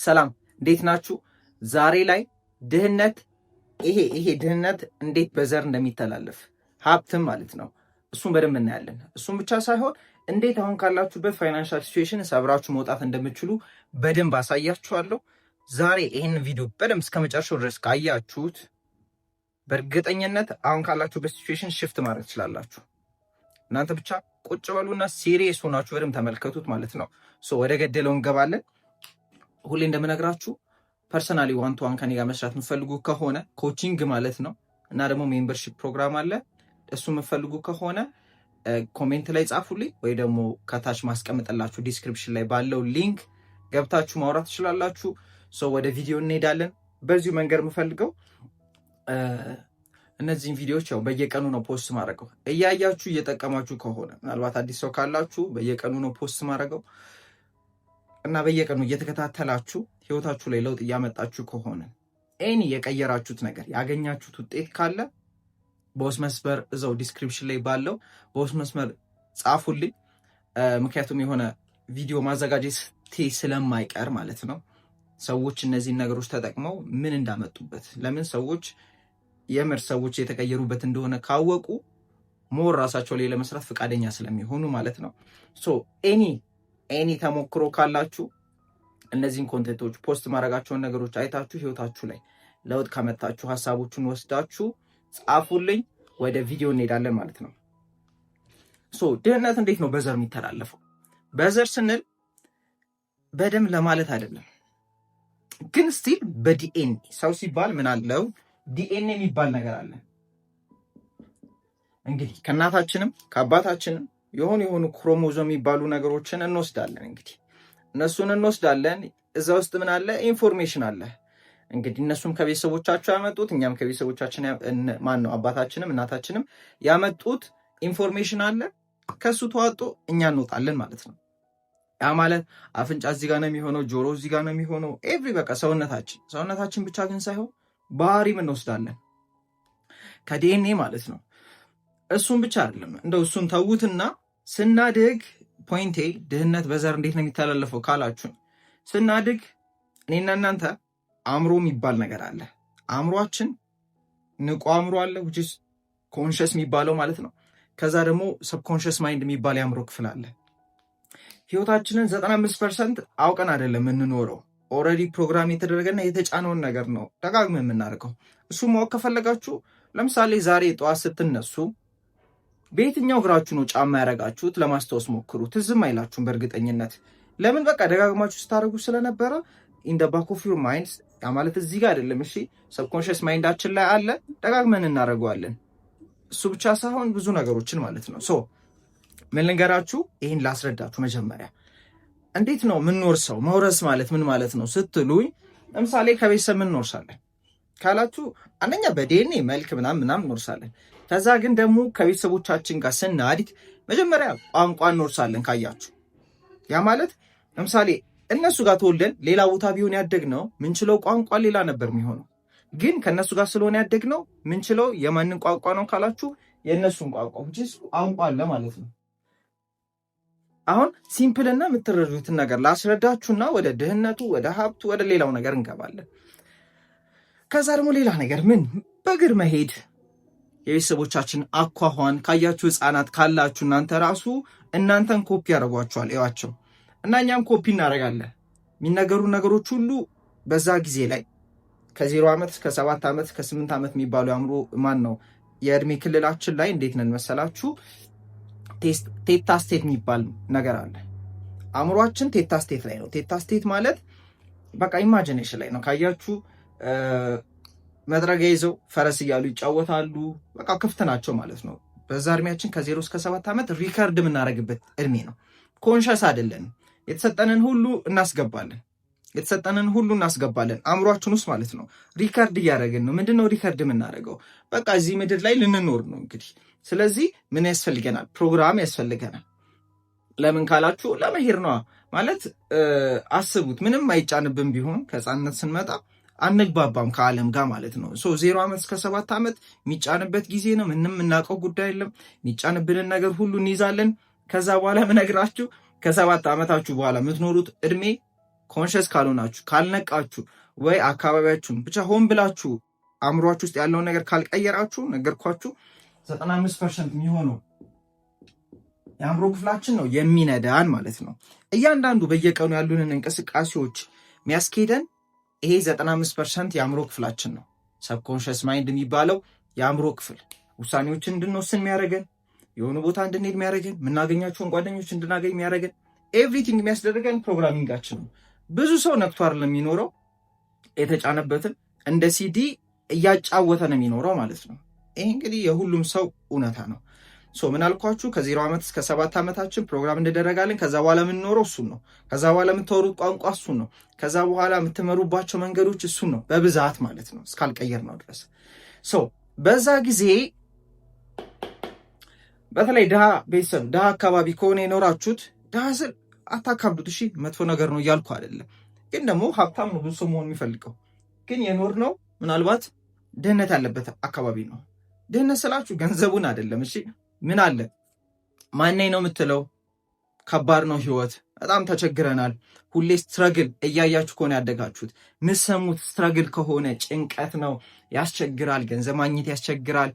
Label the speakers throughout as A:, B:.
A: ሰላም እንዴት ናችሁ? ዛሬ ላይ ድህነት ይሄ ድህነት እንዴት በዘር እንደሚተላለፍ ሀብትም ማለት ነው እሱን በደንብ እናያለን። እሱን ብቻ ሳይሆን እንዴት አሁን ካላችሁበት ፋይናንሻል ሲቹዌሽን ሰብራችሁ መውጣት እንደምትችሉ በደንብ አሳያችኋለሁ። ዛሬ ይህን ቪዲዮ በደንብ እስከ መጨረሻው ድረስ ካያችሁት በእርግጠኝነት አሁን ካላችሁበት ሲቹዌሽን ሽፍት ማድረግ ትችላላችሁ። እናንተ ብቻ ቁጭ በሉና ሲሪየስ ሆናችሁ በደንብ ተመልከቱት ማለት ነው። ወደ ገደለው እንገባለን። ሁሌ እንደምነግራችሁ ፐርሰናሊ ዋን ቱ ዋን ከኔ ጋር መስራት የምትፈልጉ ከሆነ ኮቺንግ ማለት ነው እና ደግሞ ሜምበርሺፕ ፕሮግራም አለ። እሱ የምትፈልጉ ከሆነ ኮሜንት ላይ ጻፉልኝ ወይ ደግሞ ከታች ማስቀምጥላችሁ ዲስክሪፕሽን ላይ ባለው ሊንክ ገብታችሁ ማውራት ትችላላችሁ። ወደ ቪዲዮ እንሄዳለን። በዚሁ መንገድ የምፈልገው እነዚህን ቪዲዮዎች ያው በየቀኑ ነው ፖስት ማድረገው። እያያችሁ እየጠቀማችሁ ከሆነ ምናልባት አዲስ ሰው ካላችሁ በየቀኑ ነው ፖስት ማድረገው እና በየቀኑ እየተከታተላችሁ ህይወታችሁ ላይ ለውጥ እያመጣችሁ ከሆነ ኤኒ የቀየራችሁት ነገር ያገኛችሁት ውጤት ካለ በውስጥ መስመር እዛው ዲስክሪፕሽን ላይ ባለው በውስጥ መስመር ጻፉልኝ። ምክንያቱም የሆነ ቪዲዮ ማዘጋጀት ስለማይቀር ማለት ነው። ሰዎች እነዚህን ነገሮች ተጠቅመው ምን እንዳመጡበት ለምን ሰዎች የምር ሰዎች የተቀየሩበት እንደሆነ ካወቁ ሞር ራሳቸው ላይ ለመስራት ፈቃደኛ ስለሚሆኑ ማለት ነው። ኤኒ ተሞክሮ ካላችሁ እነዚህን ኮንቴንቶች ፖስት ማድረጋቸውን ነገሮች አይታችሁ ህይወታችሁ ላይ ለውጥ ካመጣችሁ ሀሳቦቹን ወስዳችሁ ጻፉልኝ። ወደ ቪዲዮ እንሄዳለን ማለት ነው። ድህነት እንዴት ነው በዘር የሚተላለፈው? በዘር ስንል በደም ለማለት አይደለም፣ ግን ስቲል በዲኤንኤ ሰው ሲባል ምን አለው? ዲኤንኤ የሚባል ነገር አለ። እንግዲህ ከእናታችንም ከአባታችንም የሆኑ ክሮሞዞም የሚባሉ ነገሮችን እንወስዳለን። እንግዲህ እነሱን እንወስዳለን። እዛ ውስጥ ምን አለ? ኢንፎርሜሽን አለ። እንግዲህ እነሱም ከቤተሰቦቻቸው ያመጡት እኛም ከቤተሰቦቻችን አባታችንም እናታችንም ያመጡት ኢንፎርሜሽን አለ። ከሱ ተዋጦ እኛ እንወጣለን ማለት ነው። ያ ማለት አፍንጫ እዚህ ጋር ነው የሚሆነው፣ ጆሮ እዚህ ጋር ነው የሚሆነው። በቃ ሰውነታችን ብቻ ግን ሳይሆን ባህሪም እንወስዳለን ከዲኤንኤ ማለት ነው። እሱን ብቻ አይደለም፣ እንደው እሱን ተዉትና ስናድግ ፖይንቴ ድህነት በዘር እንዴት ነው የሚተላለፈው ካላችሁን፣ ስናድግ እኔና እናንተ አእምሮ የሚባል ነገር አለ። አእምሯችን ንቁ አእምሮ አለ which is ኮንሽስ የሚባለው ማለት ነው። ከዛ ደግሞ ሰብኮንሽስ ማይንድ የሚባል የአእምሮ ክፍል አለ። ህይወታችንን 95% አውቀን አይደለም የምንኖረው። ኦልሬዲ ፕሮግራም የተደረገና የተጫነውን ነገር ነው ደጋግመን የምናደርገው። እሱ ማወቅ ከፈለጋችሁ ለምሳሌ ዛሬ ጠዋት ስትነሱ በየትኛው እግራችሁ ነው ጫማ ያደረጋችሁት? ለማስታወስ ሞክሩ። ትዝም አይላችሁም በእርግጠኝነት። ለምን? በቃ ደጋግማችሁ ስታደርጉ ስለነበረ ኢን ዘ ባክ ኦፍ ዩር ማይንድ። ያ ማለት እዚህ ጋር አይደለም፣ እሺ፣ ሰብኮንሽስ ማይንዳችን ላይ አለ። ደጋግመን እናደርገዋለን። እሱ ብቻ ሳይሆን ብዙ ነገሮችን ማለት ነው። ምን ልንገራችሁ? ይህን ላስረዳችሁ። መጀመሪያ እንዴት ነው የምንወርሰው? መውረስ ማለት ምን ማለት ነው ስትሉኝ፣ ለምሳሌ ከቤተሰብ ምን እንወርሳለን ካላችሁ፣ አንደኛ በዲኤንኤ መልክ ምናምን እንወርሳለን። ከዛ ግን ደግሞ ከቤተሰቦቻችን ጋር ስናድግ መጀመሪያ ቋንቋ እንወርሳለን። ካያችሁ ያ ማለት ለምሳሌ እነሱ ጋር ተወልደን ሌላ ቦታ ቢሆን ያደግነው ምንችለው ቋንቋ ሌላ ነበር የሚሆነው። ግን ከነሱ ጋር ስለሆነ ያደግነው ምንችለው የማንን ቋንቋ ነው ካላችሁ፣ የእነሱን ቋንቋ ቋንቋ አለ ማለት ነው። አሁን ሲምፕልና የምትረዱትን ነገር ላስረዳችሁና ወደ ድህነቱ፣ ወደ ሀብቱ፣ ወደ ሌላው ነገር እንገባለን። ከዛ ደግሞ ሌላ ነገር ምን በእግር መሄድ፣ የቤተሰቦቻችን አኳኋን ካያችሁ፣ ህፃናት ካላችሁ እናንተ ራሱ እናንተን ኮፒ ያደርጓቸዋል። እዩዋቸው እና እኛም ኮፒ እናደርጋለን። የሚነገሩ ነገሮች ሁሉ በዛ ጊዜ ላይ ከ0 ዓመት እስከ 7 ዓመት እስከ 8 ዓመት የሚባሉ አእምሮ የእድሜ ክልላችን ላይ እንዴት ነን መሰላችሁ? ቴታ ስቴት የሚባል ነገር አለ። አእምሯችን ቴታ ስቴት ላይ ነው። ቴታ ስቴት ማለት በቃ ኢማጂኔሽን ላይ ነው። ካያችሁ መጥረጊያ ይዘው ፈረስ እያሉ ይጫወታሉ። በቃ ክፍት ናቸው ማለት ነው። በዛ እድሜያችን ከ0 እስከ 7 ዓመት ሪከርድ የምናደርግበት እድሜ ነው። ኮንሸስ አይደለንም። የተሰጠንን ሁሉ እናስገባለን አእምሯችን ውስጥ ማለት ነው። ሪከርድ እያደረግን ነው። ምንድነው ሪከርድ የምናደርገው? በቃ እዚህ ምድር ላይ ልንኖር ነው እንግዲህ። ስለዚህ ምን ያስፈልገናል? ፕሮግራም ያስፈልገናል። ለምን ካላችሁ ለመሄድ ነው ማለት። አስቡት፣ ምንም አይጫንብን ቢሆን ከህፃንነት ስንመጣ አንግባባም ከዓለም ጋር ማለት ነው። 0 ዓመት እስከ 7 ዓመት የሚጫንበት ጊዜ ነው። ምንም የምናውቀው ጉዳይ የለም። የሚጫንብንን ነገር ሁሉ እንይዛለን። ከዛ በኋላ ምነግራችሁ ከ7 ዓመታችሁ በኋላ የምትኖሩት እድሜ ኮንሽስ ካልሆናችሁ ካልነቃችሁ ወይ አካባቢያችሁን ብቻ ሆን ብላችሁ አእምሯችሁ ውስጥ ያለውን ነገር ካልቀየራችሁ ነገርኳችሁ 95% የሚሆነው የአእምሮ ክፍላችን ነው የሚነዳን ማለት ነው። እያንዳንዱ በየቀኑ ያሉንን እንቅስቃሴዎች የሚያስኬደን ይሄ 95% የአእምሮ ክፍላችን ነው። ሰብኮንሽስ ማይንድ የሚባለው የአእምሮ ክፍል ውሳኔዎችን እንድንወስን የሚያደርገን፣ የሆኑ ቦታ እንድንሄድ የሚያደርገን፣ የምናገኛቸውን ጓደኞች እንድናገኝ የሚያደርገን፣ ኤቭሪቲንግ የሚያስደርገን ፕሮግራሚንጋችን ነው። ብዙ ሰው ነክቶ አይደለም የሚኖረው፣ የተጫነበትን እንደ ሲዲ እያጫወተ ነው የሚኖረው ማለት ነው። ይሄ እንግዲህ የሁሉም ሰው እውነታ ነው። ምን አልኳችሁ? ከ0 ዓመት እስከ 7 ዓመታችን ፕሮግራም እንደደረጋለን። ከዛ በኋላ የምንኖረው እሱን ነው። ከዛ በኋላ የምታወሩት ቋንቋ እሱን ነው። ከዛ በኋላ የምትመሩባቸው መንገዶች እሱን ነው በብዛት ማለት ነው፣ እስካልቀየር ነው ድረስ። በዛ ጊዜ በተለይ ድሃ ቤተሰብ ድሃ አካባቢ ከሆነ የኖራችሁት፣ ድሃ ስል አታካብዱት እሺ፣ መጥፎ ነገር ነው እያልኩ አይደለም። ግን ደግሞ ሀብታም ነው ብዙ ሰው መሆን የሚፈልገው። ግን የኖር ነው ምናልባት ድህነት ያለበት አካባቢ ነው። ድህነት ስላችሁ ገንዘቡን አይደለም እሺ። ምን አለ ማነኝ ነው የምትለው? ከባድ ነው ህይወት፣ በጣም ተቸግረናል። ሁሌ ስትረግል እያያችሁ ከሆነ ያደጋችሁት፣ ምሰሙት ስትረግል ከሆነ ጭንቀት ነው፣ ያስቸግራል፣ ገንዘብ ማግኘት ያስቸግራል፣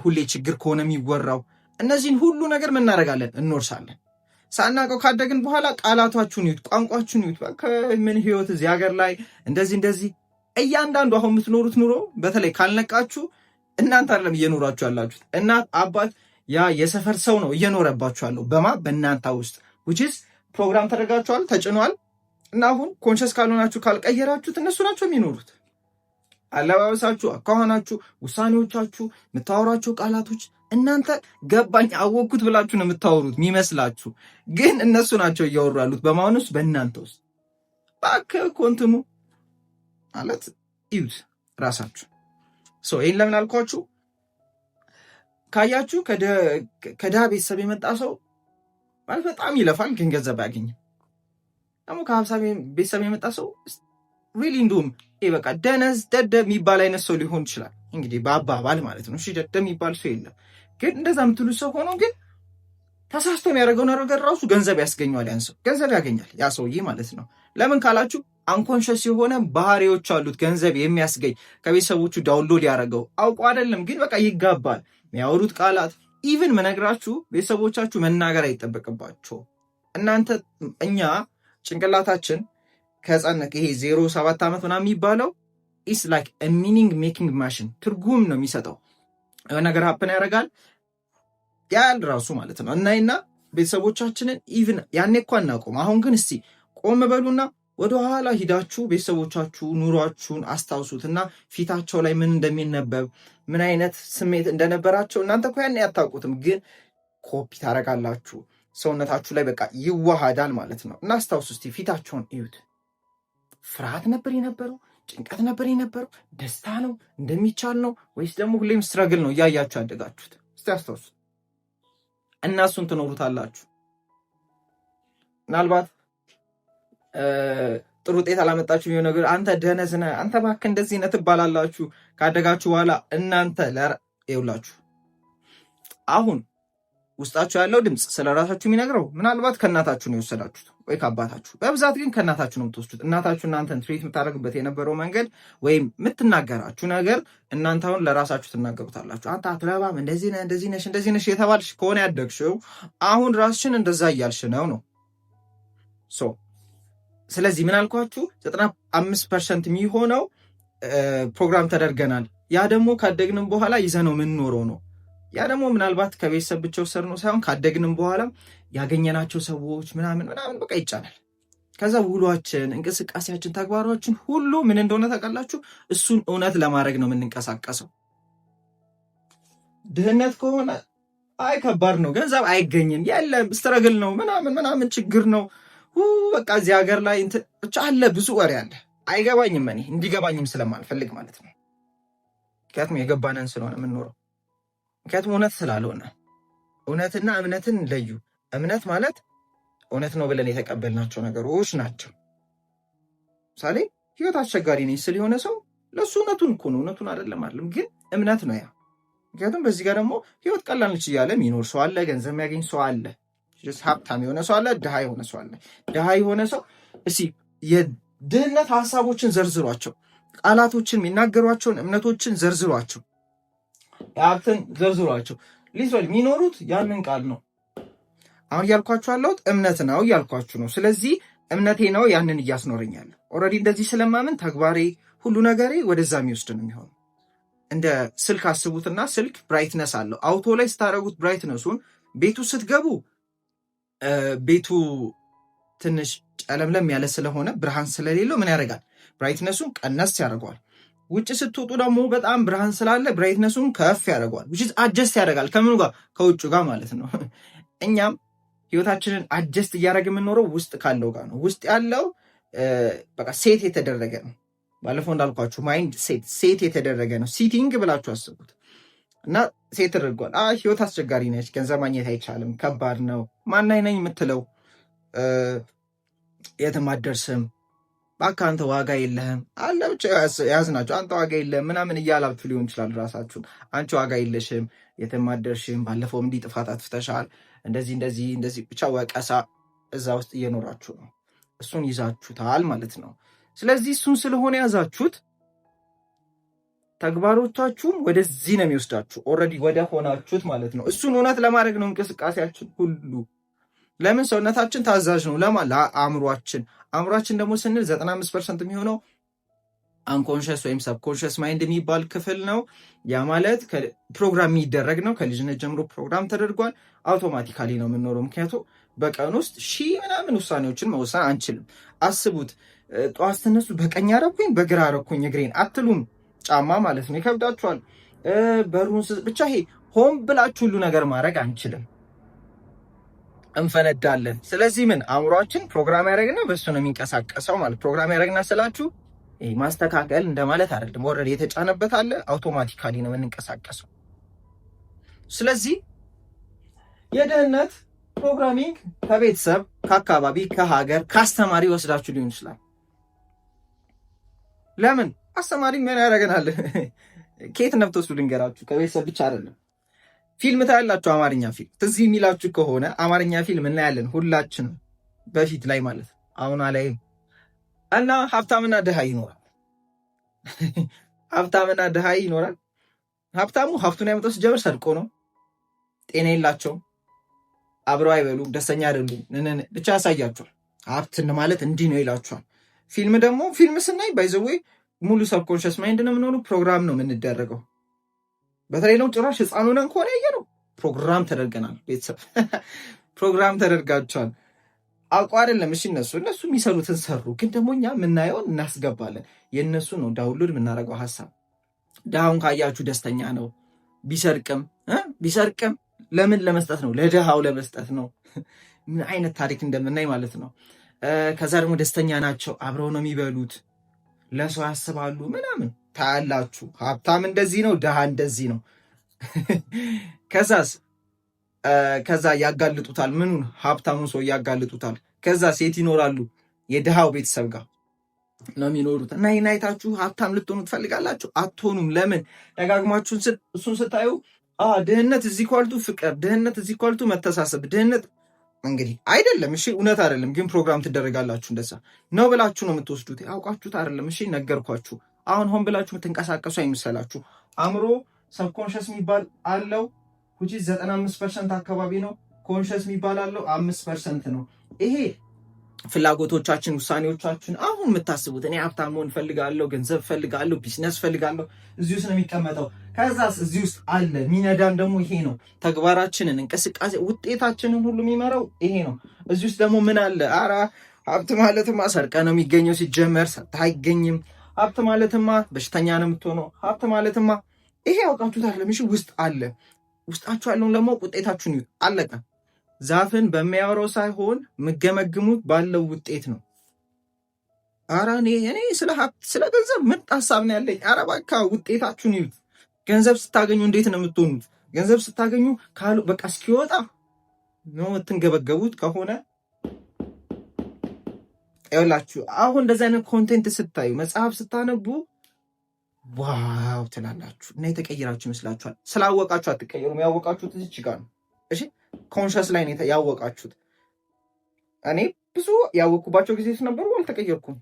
A: ሁሌ ችግር ከሆነ የሚወራው እነዚህን ሁሉ ነገር ምን እናደርጋለን? እንወርሳለን። ሳናቀው ካደግን በኋላ ቃላቷችሁን ይዩት፣ ቋንቋችሁን ይዩት። ምን ህይወት እዚህ ሀገር ላይ እንደዚህ እያንዳንዱ አሁን የምትኖሩት ኑሮ በተለይ ካልነቃችሁ እናንተ አይደለም እየኖራችሁ ያላችሁት፣ እናት አባት ያ የሰፈር ሰው ነው እየኖረባችሁ ያለው በእናንተ ውስጥ which ፕሮግራም ተደርጋችኋል፣ ተጭኗል። እና አሁን ኮንሽስ ካልሆናችሁ ካልቀየራችሁት እነሱ ናቸው የሚኖሩት። አለባበሳችሁ፣ አኳኋናችሁ፣ ውሳኔዎቻችሁ፣ የምታወሯቸው ቃላቶች እናንተ ገባኝ አወቅኩት ብላችሁ ነው የምታወሩት የሚመስላችሁ፣ ግን እነሱ ናቸው እያወሩ ያሉት በማን ውስጥ? በእናንተ ውስጥ። እባክህ ኮንትኑ ማለት ይዩት ራሳችሁ። ይህን ለምን አልኳችሁ? ካያችሁ ከድሃ ቤተሰብ የመጣ ሰው ማለት በጣም ይለፋል፣ ግን ገንዘብ አያገኝም። ደግሞ ከሀብታም ቤተሰብ የመጣ ሰው ሪሊ እንዲሁም በቃ ደነዝ ደደብ የሚባል አይነት ሰው ሊሆን ይችላል። እንግዲህ በአባባል ማለት ነው። እሺ ደደብ የሚባል ሰው የለም። ግን እንደዛ የምትሉት ሰው ሆኖ ግን ተሳስቶ የሚያደርገው ነገር ራሱ ገንዘብ ያስገኘዋል። ያን ሰው ገንዘብ ያገኛል ያ ሰውዬ ማለት ነው። ለምን ካላችሁ አንኮንሸስ የሆነ ባህሪዎች አሉት ገንዘብ የሚያስገኝ። ከቤተሰቦቹ ዳውንሎድ ያደረገው አውቆ አይደለም፣ ግን በቃ ይጋባል። የሚያወሩት ቃላት ኢቭን መነግራችሁ ቤተሰቦቻችሁ መናገር አይጠበቅባቸው። እናንተ እኛ ጭንቅላታችን ከህፃነት ይሄ 0-7 ዓመት ምናምን የሚባለው ኢስ ላይክ ሚኒንግ ሜኪንግ ማሽን ትርጉም ነው የሚሰጠው። የሆነ ነገር ሀፕን ያደርጋል ያል ራሱ ማለት ነው። እና ቤተሰቦቻችንን ኢቭን ያኔ እኮ አናውቅም። አሁን ግን እስቲ ቆም በሉና ወደኋላ ሂዳችሁ ቤተሰቦቻችሁ ኑሯችሁን አስታውሱትና ፊታቸው ላይ ምን እንደሚነበብ ምን አይነት ስሜት እንደነበራቸው እናንተ እኮ ያኔ አታውቁትም፣ ግን ኮፒ ታደርጋላችሁ። ሰውነታችሁ ላይ በቃ ይዋሃዳል ማለት ነው። እና አስታውሱ እስቲ ፊታቸውን እዩት። ፍርሃት ነበር የነበረው? ጭንቀት ነበር የነበረው? ደስታ ነው እንደሚቻል ነው ወይስ ደግሞ ሁሌም ስትረግል ነው እያያችሁ ያደጋችሁት? እስቲ አስታውሱ እና እሱን ትኖሩታላችሁ። ምናልባት ጥሩ ውጤት አላመጣችሁ የሚሆን ነገር አንተ ደነዝ ነህ፣ አንተ እባክህ እንደዚህ ነህ ትባላላችሁ። ካደጋችሁ በኋላ እናንተ ይውላችሁ አሁን ውስጣችሁ ያለው ድምፅ ስለ ራሳችሁ የሚነግረው ምናልባት ከእናታችሁ ነው የወሰዳችሁት ወይ ከአባታችሁ። በብዛት ግን ከእናታችሁ ነው የምትወስዱት። እናታችሁ እናንተን ትሪት የምታደርግበት የነበረው መንገድ ወይም የምትናገራችሁ ነገር እናንተ አሁን ለራሳችሁ ትናገሩታላችሁ። አንተ አትረባም፣ እንደዚህ ነሽ የተባልሽ ከሆነ ያደግሽው አሁን ራስሽን እንደዛ እያልሽ ነው። ስለዚህ ምን አልኳችሁ 95% የሚሆነው ፕሮግራም ተደርገናል። ያ ደግሞ ካደግንም በኋላ ይዘነው የምንኖረው ነው። ያ ደግሞ ምናልባት ከቤተሰብ ብቻ ወሰድነው ሳይሆን ካደግንም በኋላ ያገኘናቸው ሰዎች ምናምን በቃ ይጫናል። ከዛ ውሏችን፣ እንቅስቃሴያችን፣ ተግባራችን ሁሉ ምን እንደሆነ ታውቃላችሁ? እሱን እውነት ለማድረግ ነው የምንንቀሳቀሰው። ድህነት ከሆነ አይ ከባድ ነው፣ ገንዘብ አይገኝም፣ የለም ስትረግል ነው ምናምን ችግር ነው በቃ እዚህ ሀገር ላይ ብቻ አለ፣ ብዙ ወሬ አለ። አይገባኝም፣ እኔ እንዲገባኝም ስለማልፈልግ ማለት ነው። ምክንያቱም የገባነን ስለሆነ የምንኖረው፣ ምክንያቱም እውነት ስላልሆነ። እውነትና እምነትን ለዩ። እምነት ማለት እውነት ነው ብለን የተቀበልናቸው ነገሮች ናቸው። ምሳሌ ህይወት አስቸጋሪ ነኝ ስል የሆነ ሰው ለእሱ እውነቱን እኮ ነው፣ እውነቱን አይደለም አይደለም፣ ግን እምነት ነው ያ። ምክንያቱም በዚህ ጋር ደግሞ ህይወት ቀላል ነች እያለ የሚኖር ሰው አለ፣ ገንዘብ የሚያገኝ ሰው አለ፣ ሀብታም የሆነ ሰው አለ፣ ድሃ የሆነ ሰው አለ። ድሃ የሆነ ሰው እስኪ የድህነት ሀሳቦችን ዘርዝሯቸው፣ ቃላቶችን የሚናገሯቸውን እምነቶችን ዘርዝሯቸው፣ የሀብትን ዘርዝሯቸው። ሊትራሊ የሚኖሩት ያንን ቃል ነው። አሁን እያልኳችሁ ያለሁት እምነት ነው እያልኳችሁ ነው። ስለዚህ እምነቴ ነው ያንን እያስኖረኛል። ኦልሬዲ እንደዚህ ስለማምን ተግባሬ ሁሉ ነገሬ ወደዛ የሚወስድ ነው የሚሆነው። እንደ ስልክ አስቡትና ስልክ ብራይትነስ አለው። አውቶ ላይ ስታደረጉት ብራይትነሱን ቤቱ ስትገቡ ቤቱ ትንሽ ጨለምለም ያለ ስለሆነ ብርሃን ስለሌለው ምን ያደርጋል? ብራይትነሱን ቀነስ ያደርገዋል። ውጭ ስትወጡ ደግሞ በጣም ብርሃን ስላለ ብራይትነሱን ከፍ ያደርገዋል። አጀስት ያደርጋል። ከምኑ ጋር? ከውጭ ጋር ማለት ነው። እኛም ህይወታችንን አጀስት እያደረግ የምንኖረው ውስጥ ካለው ጋር ነው። ውስጥ ያለው በቃ ሴት የተደረገ ነው። ባለፈው እንዳልኳችሁ ማይንድ ሴት የተደረገ ነው። ሲቲንግ ብላችሁ አስቡት እና ሴት ተደርጓል። ህይወት አስቸጋሪ ነች፣ ገንዘብ ማግኘት አይቻልም፣ ከባድ ነው፣ ማናይ ነኝ የምትለው የትም አትደርስም፣ እባክህ አንተ ዋጋ የለህም አለ ብቻ ያዝናቸው። አንተ ዋጋ የለህም ምናምን እያላችሁ ሊሆን ይችላል ራሳችሁን። አንቺ ዋጋ የለሽም፣ የትም አትደርሽም፣ ባለፈውም እንዲህ ጥፋት አጥፍተሻል፣ እንደዚህ ብቻ ወቀሳ እዛ ውስጥ እየኖራችሁ ነው። እሱን ይዛችሁታል ማለት ነው። ስለዚህ እሱን ስለሆነ ያዛችሁት ተግባሮቻችሁም ወደዚህ ነው የሚወስዳችሁ። ኦልሬዲ ወደ ሆናችሁት ማለት ነው። እሱን እውነት ለማድረግ ነው እንቅስቃሴያችን ሁሉ። ለምን? ሰውነታችን ታዛዥ ነው ለማ ለአእምሯችን። አእምሯችን ደግሞ ስንል 95% የሚሆነው አንኮንሽስ ወይም ሰብኮንሽስ ማይንድ የሚባል ክፍል ነው። ያ ማለት ፕሮግራም የሚደረግ ነው። ከልጅነት ጀምሮ ፕሮግራም ተደርጓል። አውቶማቲካሊ ነው የምንኖረው። ምክንያቱም በቀን ውስጥ ምናምን ውሳኔዎችን መወሰን አንችልም። አስቡት፣ ጠዋት ስትነሱ በቀኝ አረኩኝ በግራ አረኩኝ እግሬን አትሉም። ጫማ ማለት ነው ይከብዳችኋል። በሩን ብቻ ይሄ ሆን ብላችሁ ሁሉ ነገር ማድረግ አንችልም፣ እንፈነዳለን። ስለዚህ ምን አእምሯችን ፕሮግራም ያደረግና በሱ ነው የሚንቀሳቀሰው ማለት። ፕሮግራም ያደረግና ስላችሁ ይሄ ማስተካከል እንደማለት አይደለም። ኦልሬዲ የተጫነበት አለ፣ አውቶማቲካሊ ነው የምንንቀሳቀሰው። ስለዚህ የድህነት ፕሮግራሚንግ ከቤተሰብ፣ ከአካባቢ፣ ከሀገር፣ ከአስተማሪ ወስዳችሁ ሊሆን ይችላል። ለምን አስተማሪ ምን ያደርገናል? ከየት ነብተውሱ ልንገራችሁ። ከቤተሰብ ብቻ አይደለም። ፊልም ታያላችሁ፣ አማርኛ ፊልም ትዝ የሚላችሁ ከሆነ አማርኛ ፊልም እናያለን ሁላችንም በፊት ላይ ማለት አሁን ላይ እና ሀብታምና ድሃ ይኖራል። ሀብታምና ድሃ ይኖራል። ሀብታሙ ሀብቱን ያመጣው ሲጀምር ሰርቆ ነው። ጤና የላቸውም፣ አብረው አይበሉም፣ ደስተኛ አይደሉም። ብቻ ያሳያችኋል። ሀብትን ማለት እንዲህ ነው ይላችኋል። ፊልም ደግሞ ፊልም ስናይ ባይዘዌ ሙሉ ሰብኮንሽስ ማይንድ ነው የምንሆነው። ፕሮግራም ነው የምንደረገው። በተለይ ነው ጭራሽ ህፃን ሆነን ከሆነ ያየነው ፕሮግራም ተደርገናል። ቤተሰብ ፕሮግራም ተደርጋችኋል። አውቀው አይደለም እሺ። እነሱ የሚሰሩትን ሰሩ፣ ግን ደግሞ እኛ የምናየውን እናስገባለን። የእነሱ ነው ዳውንሎድ የምናደርገው ሀሳብ። ድሃውን ካያችሁ ደስተኛ ነው። ቢሰርቅም ለምን ለመስጠት ነው? ለድሃው ለመስጠት ነው። ምን አይነት ታሪክ እንደምናይ ማለት ነው። ከዛ ደግሞ ደስተኛ ናቸው፣ አብረው ነው የሚበሉት፣ ለሰው ያስባሉ ምናምን ታያላችሁ። ሀብታም እንደዚህ ነው፣ ድሃ እንደዚህ ነው። ከዛ ያጋልጡታል። ምኑን? ሀብታሙን ሰው ያጋልጡታል። ከዛ ሴት ይኖራሉ፣ የድሃው ቤተሰብ ጋር ነው የሚኖሩት። እና ይህን አይታችሁ ሀብታም ልትሆኑ ትፈልጋላችሁ? አትሆኑም። ለምን? ደጋግማችሁን እሱን ስታዩ ድህነት እዚህ ኳልቱ ፍቅር፣ ድህነት እዚህ ኳልቱ መተሳሰብ፣ ድህነት እንግዲህ አይደለም። እሺ እውነት አይደለም፣ ግን ፕሮግራም ትደረጋላችሁ። እንደዛ ነው ብላችሁ ነው የምትወስዱት። ያውቃችሁት አይደለም። እሺ ነገርኳችሁ። አሁን ሆን ብላችሁ የምትንቀሳቀሱ አይመስላችሁ። አእምሮ ሰብኮንሽስ የሚባል አለው፣ which is 95% አካባቢ ነው። ኮንሽስ የሚባል አለው 5% ነው። ይሄ ፍላጎቶቻችን፣ ውሳኔዎቻችን፣ አሁን የምታስቡት እኔ ሀብታም መሆን ፈልጋለሁ፣ ገንዘብ ፈልጋለሁ፣ ቢዝነስ ፈልጋለሁ፣ እዚህ ውስጥ ነው የሚቀመጠው። ከዛስ እዚህ ውስጥ አለ ሚነዳን ደግሞ ይሄ ነው። ተግባራችንን፣ እንቅስቃሴ፣ ውጤታችንን ሁሉ የሚመራው ይሄ ነው። እዚህ ውስጥ ደግሞ ምን አለ? ኧረ ሀብት ማለትማ ሰርቀ ነው የሚገኘው። ሲጀመር ሰርተ አይገኝም። ሀብት ማለትማ በሽተኛ ነው የምትሆነው። ሀብት ማለትማ ይሄ ያውቃችሁት አይደለም። እሺ ውስጥ አለ። ውስጣችሁ ያለውን ለማወቅ ውጤታችሁን ይዩት። አለቀ። ዛፍን በሚያወራው ሳይሆን የምገመግሙት ባለው ውጤት ነው። ኧረ እኔ ስለ ሀብት ስለ ገንዘብ ምርጥ ሀሳብ ነው ያለኝ። ኧረ እባክህ ውጤታችሁን ይዩት። ገንዘብ ስታገኙ እንዴት ነው የምትሆኑት? ገንዘብ ስታገኙ ካሉ በቃ እስኪወጣ ነው የምትንገበገቡት ከሆነ ይኸውላችሁ። አሁን እንደዚህ አይነት ኮንቴንት ስታዩ፣ መጽሐፍ ስታነቡ ዋው ትላላችሁ እና የተቀየራችሁ ይመስላችኋል። ስላወቃችሁ አትቀየሩም። ያወቃችሁት እዚች ጋር ነው። እሺ ኮንሽስ ላይ ነው ያወቃችሁት። እኔ ብዙ ያወቅኩባቸው ጊዜ ነበሩ፣ አልተቀየርኩም።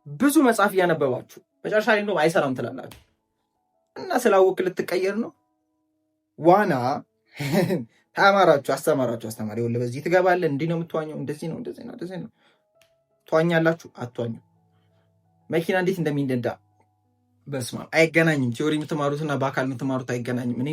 A: ብዙ መጽሐፍ እያነበባችሁ መጨረሻ ላይ ነው አይሰራም ትላላችሁ እና ስላወቅ ልትቀየር ነው። ዋና ተማራችሁ፣ አስተማሪ ወለ በዚህ ትገባለህ፣ እንዲህ ነው የምትዋኘው፣ እንደዚህ ነው ትዋኛላችሁ። አትዋኙ። መኪና እንዴት እንደሚነዳ በስማም አይገናኝም። ቲዮሪ የምትማሩትና በአካል የምትማሩት አይገናኝም። እኔ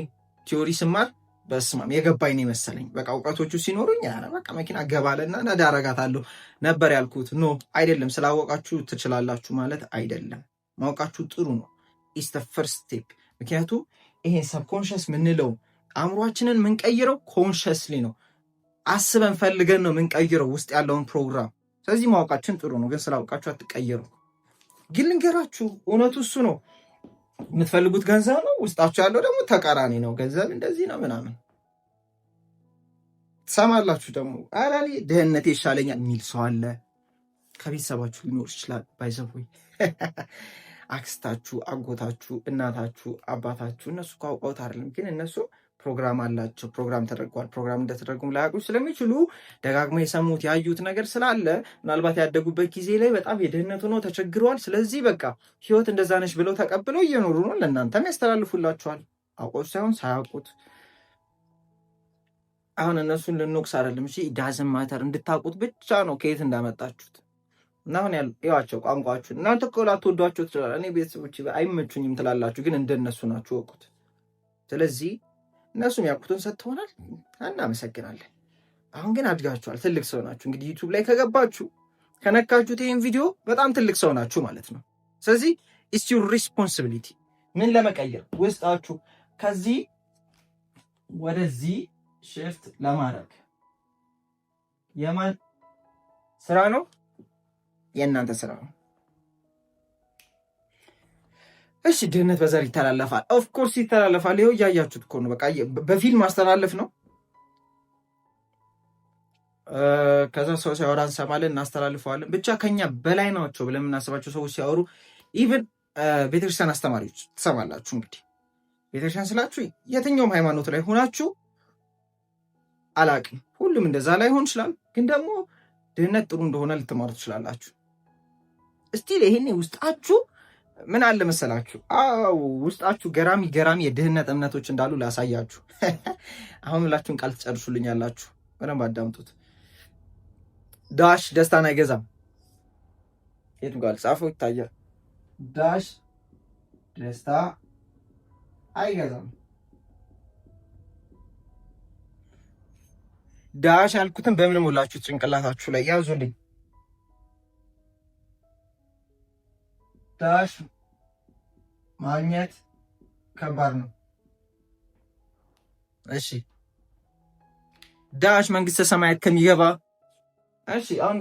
A: ቲዮሪ ስማር በስማም የገባኝ ነው መሰለኝ። በቃ እውቀቶቹ ሲኖሩኝ በቃ መኪና ገባለና ነዳ አረጋታለሁ ነበር ያልኩት። ኖ አይደለም። ስላወቃችሁ ትችላላችሁ ማለት አይደለም። ማወቃችሁ ጥሩ ነው። ኢስ ዘ ፈርስት ስቴፕ። ምክንያቱም ይሄን ሰብኮንሽስ ምንለው አእምሯችንን ምንቀይረው ኮንሽስሊ ነው። አስበን ፈልገን ነው ምንቀይረው ውስጥ ያለውን ፕሮግራም። ስለዚህ ማወቃችን ጥሩ ነው፣ ግን ስላወቃችሁ አትቀይሩ። ግን ልንገራችሁ፣ እውነቱ እሱ ነው። የምትፈልጉት ገንዘብ ነው፣ ውስጣችሁ ያለው ደግሞ ተቃራኒ ነው። ገንዘብ እንደዚህ ነው ምናምን ትሰማላችሁ። ደግሞ አራሊ ድህነቴ ይሻለኛል የሚል ሰው አለ። ከቤተሰባችሁ ሊኖር ይችላል። ባይዘቦይ አክስታችሁ፣ አጎታችሁ፣ እናታችሁ፣ አባታችሁ እነሱ ካውቀውት አይደለም፣ ግን እነሱ ፕሮግራም አላቸው። ፕሮግራም ተደርጓል። ፕሮግራም እንደተደረጉም ላያውቁ ስለሚችሉ ደጋግመው የሰሙት ያዩት ነገር ስላለ ምናልባት ያደጉበት ጊዜ ላይ በጣም የድህነት ሆነው ተቸግረዋል። ስለዚህ በቃ ህይወት እንደዛ ነች ብለው ተቀብለው እየኖሩ ነው። ለእናንተም ያስተላልፉላችኋል፣ አውቀው ሳይሆን ሳያውቁት። አሁን እነሱን ልንወቅስ አይደለም። እሺ ዳዝን ማተር እንድታውቁት ብቻ ነው ከየት እንዳመጣችሁት። እና አሁን ያዋቸው ቋንቋችሁ እናንተ እኮ ላትወዷቸው ትችላል። እኔ ቤተሰቦች አይመቹኝም ትላላችሁ፣ ግን እንደነሱ ናችሁ ወቁት። ስለዚህ እነሱም ያውቁትን ሰጥተውናል፣ እናመሰግናለን። አሁን ግን አድጋችኋል፣ ትልቅ ሰው ናችሁ። እንግዲህ ዩቱብ ላይ ከገባችሁ ከነካችሁት ይህን ቪዲዮ በጣም ትልቅ ሰው ናችሁ ማለት ነው። ስለዚህ ኢትስ ዩር ሪስፖንሲቢሊቲ ምን ለመቀየር ውስጣችሁ ከዚህ ወደዚህ ሽፍት ለማድረግ የማን ስራ ነው? የእናንተ ስራ ነው። እሺ ድህነት በዘር ይተላለፋል። ኦፍኮርስ ይተላለፋል። ይኸው እያያችሁት እኮ ነው። በቃ በፊልም ማስተላለፍ ነው። ከዛ ሰው ሲያወራ እንሰማለን፣ እናስተላልፈዋለን። ብቻ ከኛ በላይ ናቸው ብለን የምናስባቸው ሰዎች ሲያወሩ ኢቭን ቤተክርስቲያን አስተማሪዎች ትሰማላችሁ። እንግዲህ ቤተክርስቲያን ስላችሁ የትኛውም ሃይማኖት ላይ ሆናችሁ አላቅም፣ ሁሉም እንደዛ ላይ ሆን ይችላል። ግን ደግሞ ድህነት ጥሩ እንደሆነ ልትማሩ ትችላላችሁ። እስቲል ይሄኔ ውስጣችሁ ምን አለ መሰላችሁ? አው ውስጣችሁ ገራሚ የድህነት እምነቶች እንዳሉ ላሳያችሁ። አሁን ምላችሁን ቃል ትጨርሱልኛላችሁ። በደንብ አዳምጡት። ዳሽ ደስታን አይገዛም። የቱ ጋር ጻፈው ይታያል? ዳሽ ደስታ አይገዛም። ዳሽ ያልኩትን በምን ሞላችሁ? ጭንቅላታችሁ ላይ ያዙልኝ። ዳሽ ማግኘት ከባድ ነው። እሺ ዳሽ መንግስተ ሰማያት ከሚገባ እሺ አሁን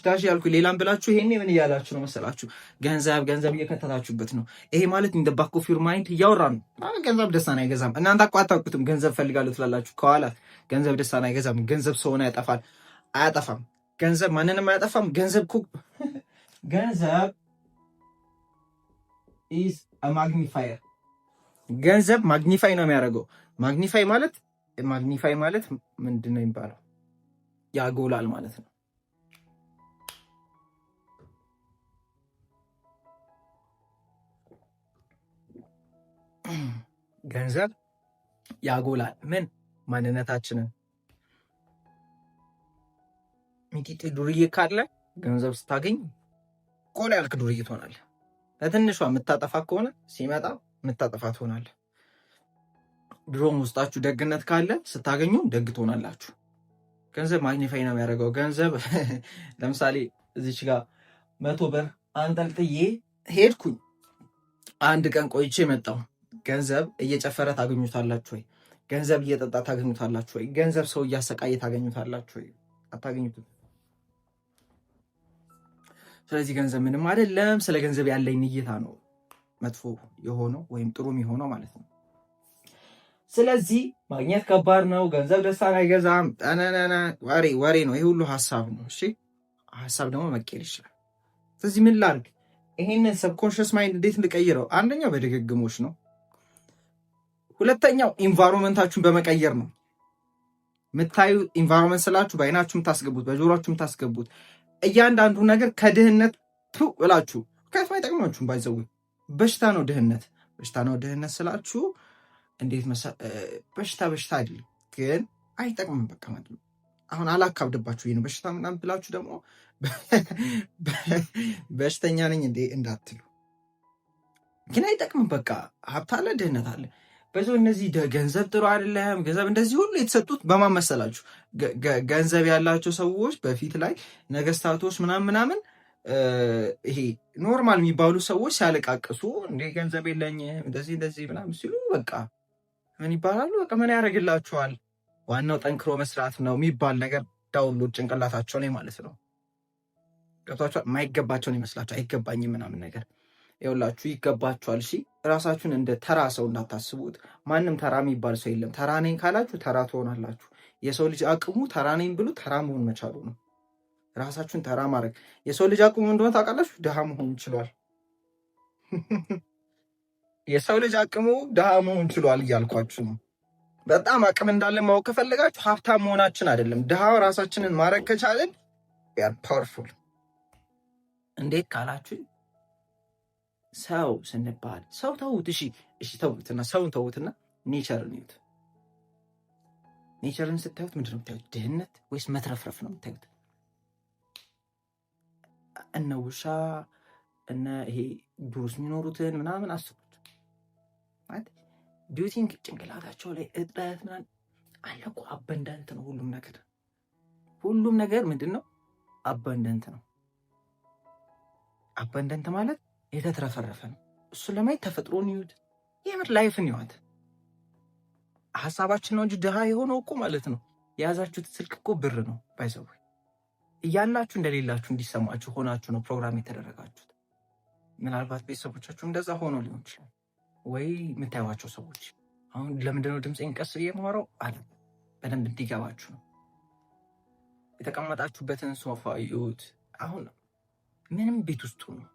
A: ዳሽ ያልኩ ሌላም ብላችሁ ይሄኔ ምን እያላችሁ ነው መሰላችሁ? ገንዘብ እየከተታችሁበት ነው። ይሄ ማለት እንደ ባክ ኦፍ ዩር ማይንድ እያወራ ነው። ገንዘብ ደስታን አይገዛም። እናንተ እኮ አታውቁትም። ገንዘብ ፈልጋለሁ ትላላችሁ ከኋላ። ገንዘብ ደስታን አይገዛም። ገንዘብ ሰውን ያጠፋል። አያጠፋም። ገንዘብ ማንንም አያጠፋም። ገንዘብ ኢዝ አ ማግኒፋየር። ገንዘብ ማግኒፋይ ነው የሚያደርገው። ማግኒፋይ ማለት ምንድን ነው የሚባለው? ያጎላል ማለት ነው። ገንዘብ ያጎላል ምን? ማንነታችንን። ሚጢጢ ዱርዬ ካለ ገንዘብ ስታገኝ ቆላ ያልክ ዱርዬ ትሆናለህ። ለትንሿ የምታጠፋ ከሆነ ሲመጣ የምታጠፋ ትሆናለህ። ድሮም ውስጣችሁ ደግነት ካለ ስታገኙ ደግ ትሆናላችሁ። ገንዘብ ማግኒፋይ ነው የሚያደርገው። ገንዘብ ለምሳሌ እዚች ጋር 100 ብር አንጠልጥዬ ሄድኩኝ፣ አንድ ቀን ቆይቼ መጣሁ። ገንዘብ እየጨፈረ ታገኙታላችሁ ወይ? ገንዘብ እየጠጣ ታገኙታላችሁ ወይ? ገንዘብ ሰው እያሰቃየ ታገኙታላችሁ ወይ? አታገኙትም። ስለዚህ ገንዘብ ምንም አይደለም። ስለ ገንዘብ ያለኝ እይታ ነው መጥፎ የሆነው ወይም ጥሩ የሆነው ማለት ነው። ስለዚህ ማግኘት ከባድ ነው። ገንዘብ ደስታን አይገዛም። ወሬ ነው። ይሄ ሁሉ ሀሳብ ነው። እሺ ሀሳብ ደግሞ መቀየር ይችላል። ስለዚህ ምን ላድርግ? ይሄንን ሰብኮንሽስ ማይንድ እንዴት እንቀይረው? አንደኛው በድግግሞች ነው። ሁለተኛው ኢንቫይሮንመንታችሁን በመቀየር ነው። ምታዩ ኢንቫይሮንመንት ስላችሁ በአይናችሁ የምታስገቡት በጆሮአችሁ የምታስገቡት እያንዳንዱ ነገር ከድህነት ብላችሁ ከፍ አይጠቅማችሁም። ባይዘው በሽታ ነው ድህነት ስላችሁ እንዴት በሽታ አይደለም ግን አይጠቅምም። በቃ ማለት ነው። አሁን አላካብድባችሁ ይሄን በሽታ ምናምን ብላችሁ ደግሞ በሽተኛ ነኝ እንዴ እንዳትሉ፣ ግን አይጠቅምም። በቃ ሀብት አለ ድህነት አለ። በዚህ እነዚህ ገንዘብ ጥሩ አይደለም ገንዘብ እንደዚህ ሁሉ የተሰጡት በማን መሰላችሁ? ገንዘብ ያላቸው ሰዎች በፊት ላይ ነገስታቶች ምናምን ይሄ ኖርማል የሚባሉ ሰዎች ሲያለቃቅሱ እንዴ ገንዘብ የለኝም እንደዚህ ምናምን ሲሉ በቃ ምን ይባላሉ? በቃ ምን ያደርግላችኋል? ዋናው ጠንክሮ መስራት ነው የሚባል ነገር ዳውንሎድ ጭንቅላታቸው ላይ ማለት ነው። ገብቷችኋል? የማይገባቸውን ይመስላችሁ አይገባኝም ምናምን ነገር ይኸውላችሁ ይገባችኋል። እሺ ራሳችሁን እንደ ተራ ሰው እንዳታስቡት። ማንም ተራ የሚባል ሰው የለም። ተራ ነኝ ካላችሁ ተራ ትሆናላችሁ። የሰው ልጅ አቅሙ ተራ ነኝ ብሎ ተራ መሆን መቻሉ ነው። ራሳችሁን ተራ ማድረግ። የሰው ልጅ አቅሙ እንደሆነ ታውቃላችሁ? ድሃ መሆን ችሏል። የሰው ልጅ አቅሙ ድሃ መሆን ችሏል እያልኳችሁ ነው። በጣም አቅም እንዳለ ማወቅ ከፈለጋችሁ ሀብታም መሆናችን አይደለም፣ ድሃ ራሳችንን ማድረግ ከቻለን ያ ፓወርፉል። እንዴት ካላችሁ ሰው ስንባል ሰው ተውት። እሺ ተውትና ሰውን ተውትና ኔቸርን ይዩት። ኔቸርን ስታዩት ምንድን ነው የምታዩት? ድህነት ወይስ መትረፍረፍ ነው የምታዩት? እነ ውሻ እነ ይሄ ዱር ውስጥ የሚኖሩትን ምናምን አስቡት። ማለት ዲዩቲንግ ጭንቅላታቸው ላይ እጥረት ምናምን አለ እኮ። አበንዳንት ነው ሁሉም ነገር ምንድን ነው? አበንዳንት ነው። አበንዳንት ማለት የተትረፈረፈ ነው። እሱን ለማየት ተፈጥሮን ይዩት፣ የምር ላይፍን ይዋት። ሀሳባችን ነው እንጂ ድሃ የሆነው እኮ ማለት ነው የያዛችሁት ስልክ እኮ ብር ነው። ባይዘው እያላችሁ እንደሌላችሁ እንዲሰማችሁ ሆናችሁ ነው ፕሮግራም የተደረጋችሁት። ምናልባት ቤተሰቦቻችሁ እንደዛ ሆኖ ሊሆን ይችላል፣ ወይ የምታዩዋቸው ሰዎች። አሁን ለምንድነው ድምፄን ቀስ ብዬ የማወራው? በደንብ እንዲገባችሁ ነው። የተቀመጣችሁበትን ሶፋ ይዩት። አሁን ምንም ቤት ውስጥ ነው።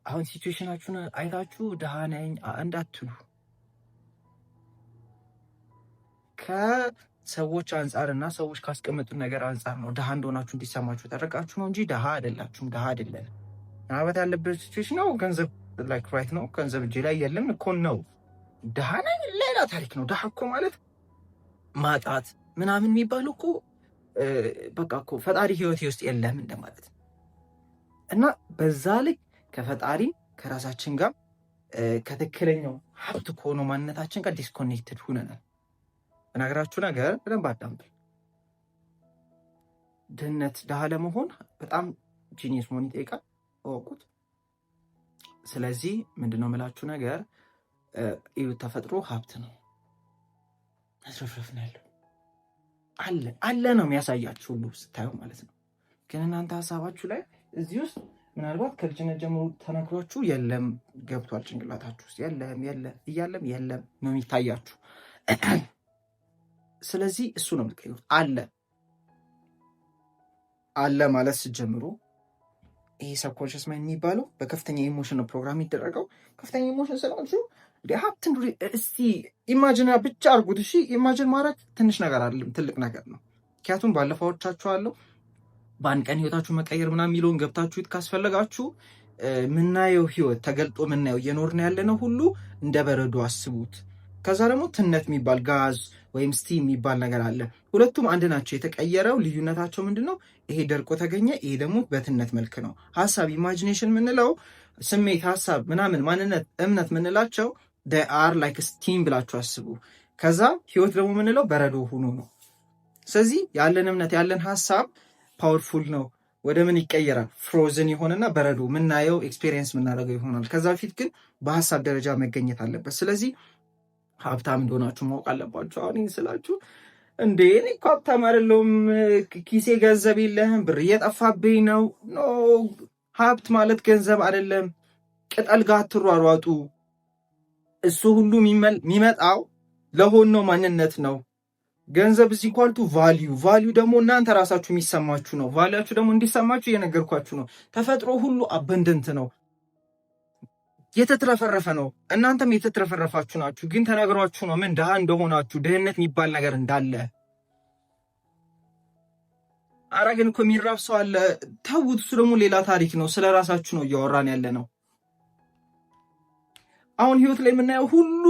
A: አሁን ሲቹዌሽናችሁን አይታችሁ ድሃ ነኝ እንዳትሉ። ከሰዎች አንጻርና ሰዎች ካስቀመጡት ነገር አንጻር ነው ድሃ እንደሆናችሁ እንዲሰማችሁ ተደረጋችሁ ነው እንጂ ድሃ አይደላችሁም። ድሃ አይደለም። ምናልባት ያለበት ሲቹዌሽን ነው ገንዘብ ላይክ ራይት ነው ገንዘብ እጄ ላይ የለም እኮ ነው ድሃ ነኝ ሌላ ታሪክ ነው። ድሃ እኮ ማለት ማጣት ምናምን የሚባሉ እኮ በቃ እኮ ፈጣሪ ህይወቴ ውስጥ የለም እንደማለት እና በዛ ልክ ከፈጣሪ ከራሳችን ጋር ከትክክለኛው ሀብት ከሆነው ማንነታችን ጋር ዲስኮኔክትድ ሁነናል። በነገራችሁ ነገር በደንብ አዳምጡ። ድህነት ድሃ ለመሆን በጣም ጂኒየስ መሆን ይጠይቃል፣ እወቁት። ስለዚህ ምንድነው የምላችሁ ነገር ተፈጥሮ ሀብት ነው፣ መስረፍረፍ ነው ያለው አለ ነው የሚያሳያችሁ ሁሉ ስታዩ ማለት ነው። ግን እናንተ ሀሳባችሁ ላይ እዚህ ውስጥ ምናልባት ከልጅነት ጀምሮ ተነግሯችሁ የለም ገብቷል ጭንቅላታችሁ ውስጥ የለም ነው የሚታያችሁ። ስለዚህ እሱ ነው የምትቀይሩት። አለ ማለት ስትጀምሩ ይሄ ሰብኮንሽስ ማይንድ የሚባለው በከፍተኛ ኢሞሽን ነው ፕሮግራም የሚደረገው። ከፍተኛ ኢሞሽን ስላችሁ ሀብትን እስቲ ኢማጂን ብቻ አድርጉት። እሺ ኢማጂን ማድረግ ትንሽ ነገር አይደለም፣ ትልቅ ነገር ነው። ምክንያቱም ባለፈዎቻችኋለሁ በአንድ ቀን ህይወታችሁ መቀየር ምናምን የሚለውን ገብታችሁት ካስፈለጋችሁ ምናየው ህይወት ተገልጦ ምናየው እየኖርን ያለነው ሁሉ እንደ በረዶ አስቡት። ከዛ ደግሞ ትነት የሚባል ጋዝ ወይም ስቲም የሚባል ነገር አለ። ሁለቱም አንድ ናቸው። የተቀየረው ልዩነታቸው ምንድነው? ይሄ ደርቆ ተገኘ፣ ይሄ ደግሞ በትነት መልክ ነው። ሀሳብ ኢማጂኔሽን የምንለው ስሜት፣ ሀሳብ፣ ምናምን፣ ማንነት፣ እምነት የምንላቸው አር ላይክ ስቲም ብላችሁ አስቡ። ከዛ ህይወት ደግሞ የምንለው በረዶ ሆኖ ነው። ስለዚህ ያለን እምነት ያለን ሀሳብ ፓወርፉል ነው። ወደ ምን ይቀየራል? ፍሮዝን የሆነና በረዶ ምናየው ኤክስፔሪየንስ የምናደርገው ይሆናል። ከዛ በፊት ግን በሀሳብ ደረጃ መገኘት አለበት። ስለዚህ ሀብታም እንደሆናችሁ ማወቅ አለባችሁ። አሁን ስላችሁ እንዴ እኔ እኮ ሀብታም አይደለሁም፣ ኪሴ ገንዘብ የለህም፣ ብር እየጠፋብኝ ነው። ኖ ሀብት ማለት ገንዘብ አይደለም። ቅጠል ጋር አትሯሯጡ። እሱ ሁሉ የሚመጣው ለሆነው ማንነት ነው። ገንዘብ እዚህ ኳልቱ ቫሊዩ ደግሞ እናንተ ራሳችሁ የሚሰማችሁ ነው። ቫሊያችሁ ደግሞ እንዲሰማችሁ እየነገርኳችሁ ነው። ተፈጥሮ ሁሉ አበንደንት ነው፣ የተትረፈረፈ ነው። እናንተም የተትረፈረፋችሁ ናችሁ። ግን ተነግሯችሁ ነው ምን ድሃ እንደሆናችሁ፣ ድህነት የሚባል ነገር እንዳለ አረ ግን እኮ የሚራብ ሰው አለ። ተውት፣ እሱ ደግሞ ሌላ ታሪክ ነው። ስለ ራሳችሁ ነው እያወራን ያለ ነው። አሁን ህይወት ላይ የምናየው ሁሉ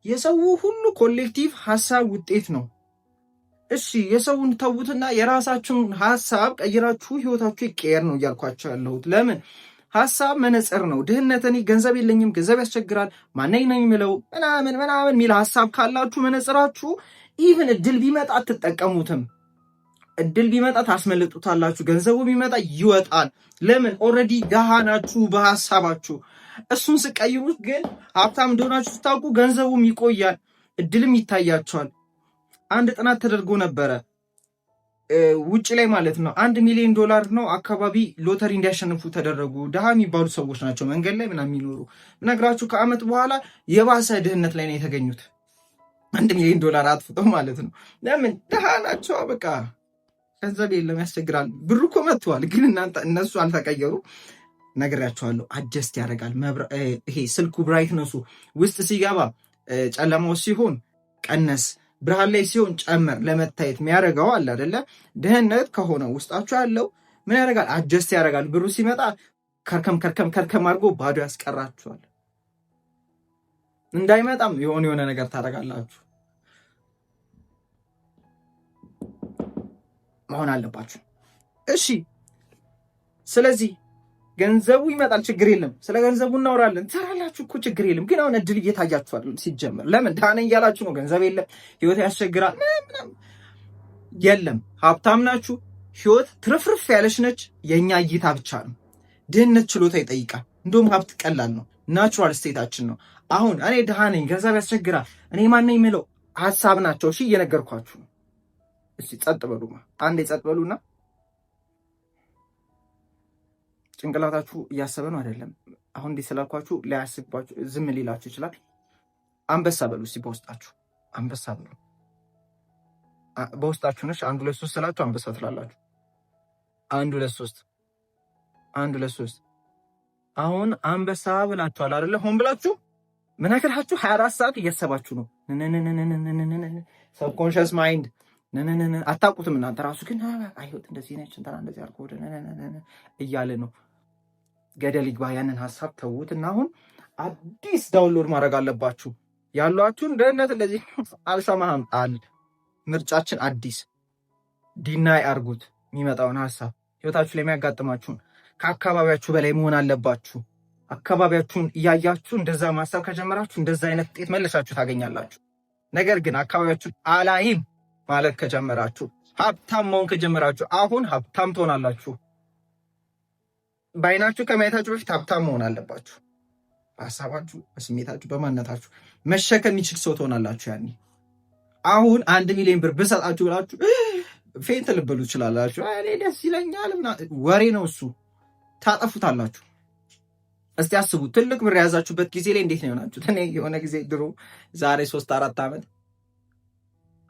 A: የሰው ሁሉ ኮሌክቲቭ ሀሳብ ውጤት ነው። እሺ የሰውን ተውትና የራሳችሁን ሀሳብ ቀይራችሁ ህይወታችሁ ይቀየር ነው እያልኳቸው ያለሁት። ለምን ሀሳብ መነጽር ነው። ድህነት እኔ ገንዘብ የለኝም፣ ገንዘብ ያስቸግራል፣ ማነኝ ነው የሚለው ምናምን የሚል ሀሳብ ካላችሁ መነጽራችሁ ኢቭን እድል ቢመጣ አትጠቀሙትም። እድል ቢመጣ ታስመልጡታላችሁ። ገንዘቡ ቢመጣ ይወጣል። ለምን ኦልሬዲ ደሃ ናችሁ በሀሳባችሁ። እሱን ስቀይሩት ግን ሀብታም እንደሆናችሁ ስታውቁ ገንዘቡም ይቆያል፣ እድልም ይታያቸዋል። አንድ ጥናት ተደርጎ ነበረ ውጭ ላይ ማለት ነው። $1 ሚሊዮን ነው አካባቢ ሎተሪ እንዲያሸንፉ ተደረጉ። ድሃ የሚባሉ ሰዎች ናቸው መንገድ ላይ ምናምን የሚኖሩ። ነግራችሁ ከአመት በኋላ የባሰ ድህነት ላይ ነው የተገኙት። $1 ሚሊዮን አጥፍተው ማለት ነው። ለምን ድሃ ናቸው። በቃ ገንዘብ የለም፣ ያስቸግራል። ብሩ እኮ መጥቷል፣ ግን እነሱ አልተቀየሩ። ነግሬያቸዋለሁ። አጀስት ያደርጋል። ይሄ ስልኩ ብራይትነሱ ውስጥ ሲገባ ጨለማው ሲሆን ቀነስ፣ ብርሃን ላይ ሲሆን ጨመር ለመታየት የሚያደርገው አለ አይደለ? ድህነት ከሆነ ውስጣችሁ ያለው ምን ያደርጋል? አጀስት ያደርጋል። ብሩ ሲመጣ ከርከም አድርጎ ባዶ ያስቀራችኋል። እንዳይመጣም የሆነ ነገር ታደርጋላችሁ። መሆን አለባችሁ። እሺ ስለዚህ ገንዘቡ ይመጣል፣ ችግር የለም። ስለ ገንዘቡ እናወራለን፣ ትሰራላችሁ እኮ ችግር የለም። ግን አሁን እድል እየታያችኋል ሲጀመር። ለምን ዳነ እያላችሁ ነው። ገንዘብ የለም፣ ህይወት ያስቸግራል። የለም ሀብታም ናችሁ፣ ህይወት ትርፍርፍ ያለች ነች። የእኛ እይታ ብቻ ነው። ድህነት ችሎታ ይጠይቃል። እንደውም ሀብት ቀላል ነው፣ ናቹራል ስቴታችን ነው። አሁን እኔ ድሃ ነኝ፣ ገንዘብ ያስቸግራል፣ እኔ ማነኝ የምለው ሀሳብ ናቸው። እሺ እየነገርኳችሁ ነው። እሺ ጸጥ በሉማ፣ አንዴ ጸጥ በሉና ጭንቅላታችሁ እያሰበ ነው አይደለም። አሁን እንዲህ ስላልኳችሁ ላያስባችሁ ዝም ሊላችሁ ይችላል። አንበሳ በሉ እስኪ በውስጣችሁ አንበሳ በሉ። በውስጣችሁ ነሽ 1 2 3 ስላችሁ አንበሳ ትላላችሁ። 1 2 3 1 2 3 አሁን አንበሳ ብላችኋል አይደለ? ሆን ብላችሁ ምን አከራችሁ 24 ሰዓት እያሰባችሁ ነው። ሰብኮንሽስ ማይንድ አታውቁትም እናንተ ራሱ ግን አይሁት እንደዚህ ነች እንትና እንደዚህ አልኩ እያለ ነው። ገደል ይግባ። ያንን ሀሳብ ተዉት እና አሁን አዲስ ዳውንሎድ ማድረግ አለባችሁ። ያሏችሁን ደህንነት እንደዚህ አልሰማህም ጣል። ምርጫችን አዲስ ዲናይ አርጉት። የሚመጣውን ሀሳብ ህይወታችሁ ላይ የሚያጋጥማችሁን ከአካባቢያችሁ በላይ መሆን አለባችሁ። አካባቢያችሁን እያያችሁ እንደዛ ማሰብ ከጀመራችሁ እንደዛ አይነት ውጤት መልሳችሁ ታገኛላችሁ። ነገር ግን አካባቢያችሁን አላይም ማለት ከጀመራችሁ፣ ሀብታም መሆን ከጀመራችሁ አሁን ሀብታም ትሆናላችሁ። በአይናችሁ ከማየታችሁ በፊት ሀብታም መሆን አለባችሁ። በሀሳባችሁ፣ በስሜታችሁ፣ በማንነታችሁ መሸከም የሚችል ሰው ትሆናላችሁ። ያኔ አሁን 1 ሚሊዮን ብር ብሰጣችሁ ብላችሁ ፌንት ልበሉ ትችላላችሁ። እኔ ደስ ይለኛል ወሬ ነው እሱ። ታጠፉታላችሁ። እስቲ አስቡ። ትልቅ ብር የያዛችሁበት ጊዜ ላይ እንዴት ነው የሆናችሁት? እኔ የሆነ ጊዜ ድሮ ዛሬ 3-4 ዓመት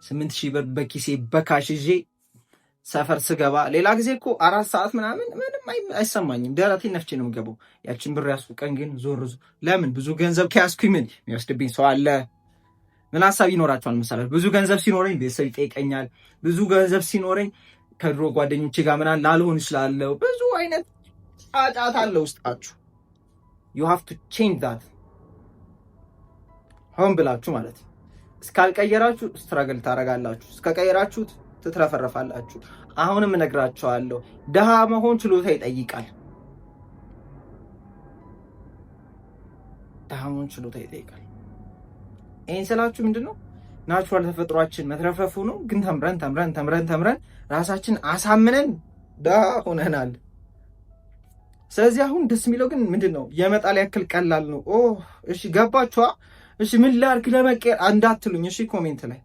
A: 8,000 ብር በኪሴ በካሽ ይዤ ሰፈር ስገባ፣ ሌላ ጊዜ እኮ 4 ሰዓት ምናምን ምንም አይሰማኝም። ደረቴ ነፍቼ ነው የምገባው። ያችን ብር ያስኩ ቀን ግን ዞር ለምን ብዙ ገንዘብ ከያዝኩኝ ምን የሚወስድብኝ ሰው አለ? ምን ሀሳብ ይኖራቸዋል መሰላችሁ? ብዙ ገንዘብ ሲኖረኝ ቤተሰብ ይጠይቀኛል። ብዙ ገንዘብ ሲኖረኝ ከድሮ ጓደኞቼ ጋር ምናምን ላልሆን እችላለሁ። ብዙ አይነት ጫጫታ አለ ውስጣችሁ። you have to change that ሆን ብላችሁ ማለት ነው። እስካልቀየራችሁ ስትራግል ታረጋላችሁ። እስከቀየራችሁት ትትረፈረፋላችሁ። አሁንም እነግራችኋለሁ፣ ደሃ መሆን ችሎታ ይጠይቃል። ደሃ መሆን ችሎታ ይጠይቃል። ይሄን ስላችሁ ምንድነው ናቹራል ተፈጥሯችን መትረፈፉ ነው። ግን ተምረን ራሳችን አሳምነን ደሃ ሆነናል። ስለዚህ አሁን ደስ የሚለው ግን ምንድነው የመጣል ያክል ቀላል ነው። እሺ ገባችኋ? እሺ ምን ላድርግ ለመቀየር እንዳትሉኝ። እሺ ኮሜንት ላይ